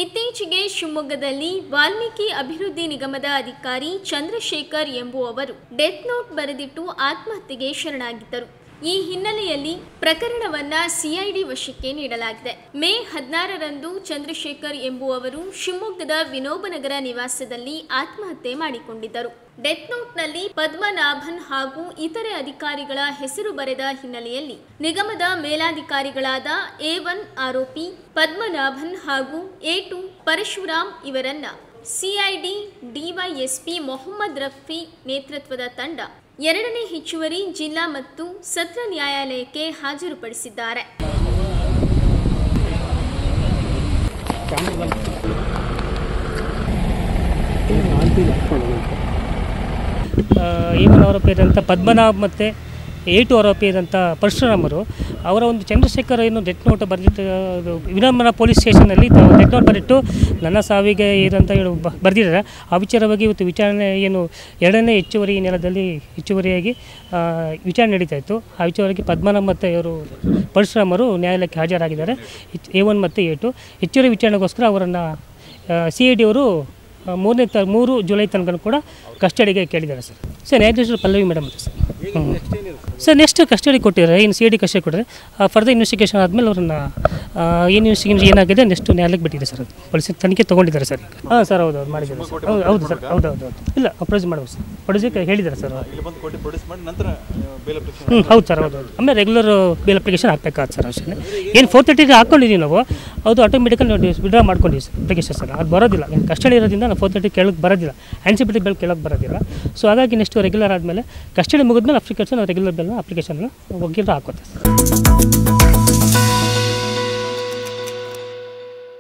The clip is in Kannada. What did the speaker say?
ಇತ್ತೀಚೆಗೆ ಶಿವಮೊಗ್ಗದಲ್ಲಿ ವಾಲ್ಮೀಕಿ ಅಭಿವೃದ್ಧಿ ನಿಗಮದ ಅಧಿಕಾರಿ ಚಂದ್ರಶೇಖರ್ ಎಂಬುವವರು ಡೆತ್ ನೋಟ್ ಬರೆದಿಟ್ಟು ಆತ್ಮಹತ್ಯೆಗೆ ಶರಣಾಗಿದ್ದರು. ಈ ಹಿನ್ನೆಲೆಯಲ್ಲಿ ಪ್ರಕರಣವನ್ನ ಸಿಐಡಿ ವಶಕ್ಕೆ ನೀಡಲಾಗಿದೆ. ಮೇ 16ರಂದು ಚಂದ್ರಶೇಖರ್ ಎಂಬುವವರು ಶಿವಮೊಗ್ಗದ ವಿನೋಬನಗರ ನಿವಾಸದಲ್ಲಿ ಆತ್ಮಹತ್ಯೆ ಮಾಡಿಕೊಂಡಿದ್ದರು. ಡೆತ್ ನೋಟ್ನಲ್ಲಿ ಪದ್ಮನಾಭನ್ ಹಾಗೂ ಇತರೆ ಅಧಿಕಾರಿಗಳ ಹೆಸರು ಬರೆದ ಹಿನ್ನೆಲೆಯಲ್ಲಿ ನಿಗಮದ ಮೇಲಾಧಿಕಾರಿಗಳಾದ A1 ಆರೋಪಿ ಪದ್ಮನಾಭನ್ ಹಾಗೂ A2 ಪರಶುರಾಮ್ ಇವರನ್ನ ಸಿಐಡಿ ಡಿವೈಎಸ್ಪಿ ಮೊಹಮ್ಮದ್ ರಫಿ ನೇತೃತ್ವದ ತಂಡ 2ನೇ ಹೆಚ್ಚುವರಿ ಜಿಲ್ಲಾ ಮತ್ತು ಸತ್ರ ನ್ಯಾಯಾಲಯಕ್ಕೆ ಹಾಜರುಪಡಿಸಿದ್ದಾರೆ. A1 ಆರೋಪಿಯಾದಂಥ ಪದ್ಮನಾಭ್ ಮತ್ತು A2 ಆರೋಪಿಯಾದಂಥ ಪರಶುರಾಮರು ಅವರ ಒಂದು ಚಂದ್ರಶೇಖರ್ ಏನು ಡೆತ್ ನೋಟ್ ಬರೆದಿಟ್ಟು ವಿನಂಬನ ಪೊಲೀಸ್ ಸ್ಟೇಷನಲ್ಲಿ ಡೆತ್ ನೋಟ್ ಬರೆದಿಟ್ಟು ನನ್ನ ಸಾವಿಗೆ ಇದಂತ ಹೇಳಿ ಬರೆದಿದ್ದಾರೆ. ಆ ವಿಚಾರವಾಗಿ ಇವತ್ತು ವಿಚಾರಣೆ ಏನು 2ನೇ ಹೆಚ್ಚುವರಿ ನೆಲದಲ್ಲಿ ಹೆಚ್ಚುವರಿಯಾಗಿ ವಿಚಾರಣೆ ನಡೀತಾ ಇತ್ತು. ಆ ವಿಚಾರವಾಗಿ ಪದ್ಮನಾಭ್ ಮತ್ತು ಇವರು ಪರಶುರಾಮರು ನ್ಯಾಯಾಲಯಕ್ಕೆ ಹಾಜರಾಗಿದ್ದಾರೆ. A1 ಮತ್ತು A2 ಹೆಚ್ಚುವರಿ ವಿಚಾರಣೆಗೋಸ್ಕರ ಅವರನ್ನು CID ಅವರು 3 ಜುಲೈ ತನಕ ಕೂಡ ಕಸ್ಟಡಿಗೆ ಕೇಳಿದ್ದಾರೆ ಸರ್. ನ್ಯಾಯಾಧೀಶರು ಪಲ್ಲವಿ ಮೇಡಮ್ ಅಂತ ಸರ್ ನೆಕ್ಸ್ಟ್ ಕಸ್ಟಡಿ ಕೊಟ್ಟಿದ್ದಾರೆ. ಇನ್ನು CID ಕಸ್ಟಡಿ ಕೊಟ್ಟರೆ ಫರ್ದರ್ ಇನ್ವೆಸ್ಟಿಗೇಷನ್ ಆದಮೇಲೆ ಅವ್ರನ್ನ ಇನ್ವೆಸ್ಟಿಗೇಷನ್ ಏನಾಗಿದೆ ನೆಕ್ಸ್ಟ್ ನ್ಯಾಯಾಲಯಕ್ಕೆ ಬಿಟ್ಟಿದೆ ಸರ್. ಅದು ಪೊಲೀಸ್ ತನಿಖೆ ತೊಗೊಂಡಿದ್ದಾರೆ ಸರ್. ಹಾಂ ಸರ್ ಹೌದು ಮಾಡಿದ್ದಾರೆ ಸರ್. ಹೌದು ಸರ್ ಹೌದು ಇಲ್ಲ ಅಪ್ರೋಚ್ ಮಾಡಬೇಕು ಸರ್. ಪ್ರೊಡ್ಯೂಸಕ್ಕೆ ಹೇಳಿದ್ದಾರೆ ಸರ್. ಹೌದು ಸರ್ ಹೌದು. ಆಮೇಲೆ ರೆಗ್ಯುಲರ್ ಬೇಲ್ ಅಪ್ಲಿಕೇಶನ್ ಹಾಕಬೇಕಾದ ಸರ್ ಅಷ್ಟೇ. ಏನು 430 ಹಾಕ್ಕೊಂಡಿದ್ದೀವಿ ನಾವು, ಅದು ಆಟೋಮೆಟಿಕಲ್ ನಾವು ವಿಡ್ರಾ ಮಾಡ್ಕೊಂಡಿದ್ದೀವಿ ಸರ್ ಅಪ್ಲಿಕೇಶನ್ ಸರ್. ಅದು ಬರೋದಿಲ್ಲ ಕಸ್ಟಡಿ ಇರೋದ್ರಿಂದ ನಾವು 430 ಕೇಳೋಕ್ಕೆ ಬರೋದಿಲ್ಲ, ಆನ್ಸಿಬಿಲಿಟಿ ಬೇಲ್ ಕೇಳೋಕ್ಕೆ ಬರೋದಿಲ್ಲ. ಸೊ ಹಾಗಾಗಿ ನೆಕ್ಸ್ಟ್ ರೆಗ್ಯುಲರ್ ಆದಮೇಲೆ ಕಸ್ಟಡಿ ಮುಗಿದ್ಮೇಲೆ ಅಪ್ಲಿಕೇಶನ್ ರೆಗ್ಯುಲರ್ ಬೇಲ್ನ ಅಪ್ಲಿಕೇಶನ್ನ ವಕೀಲರು ಹಾಕೋತಾರೆ.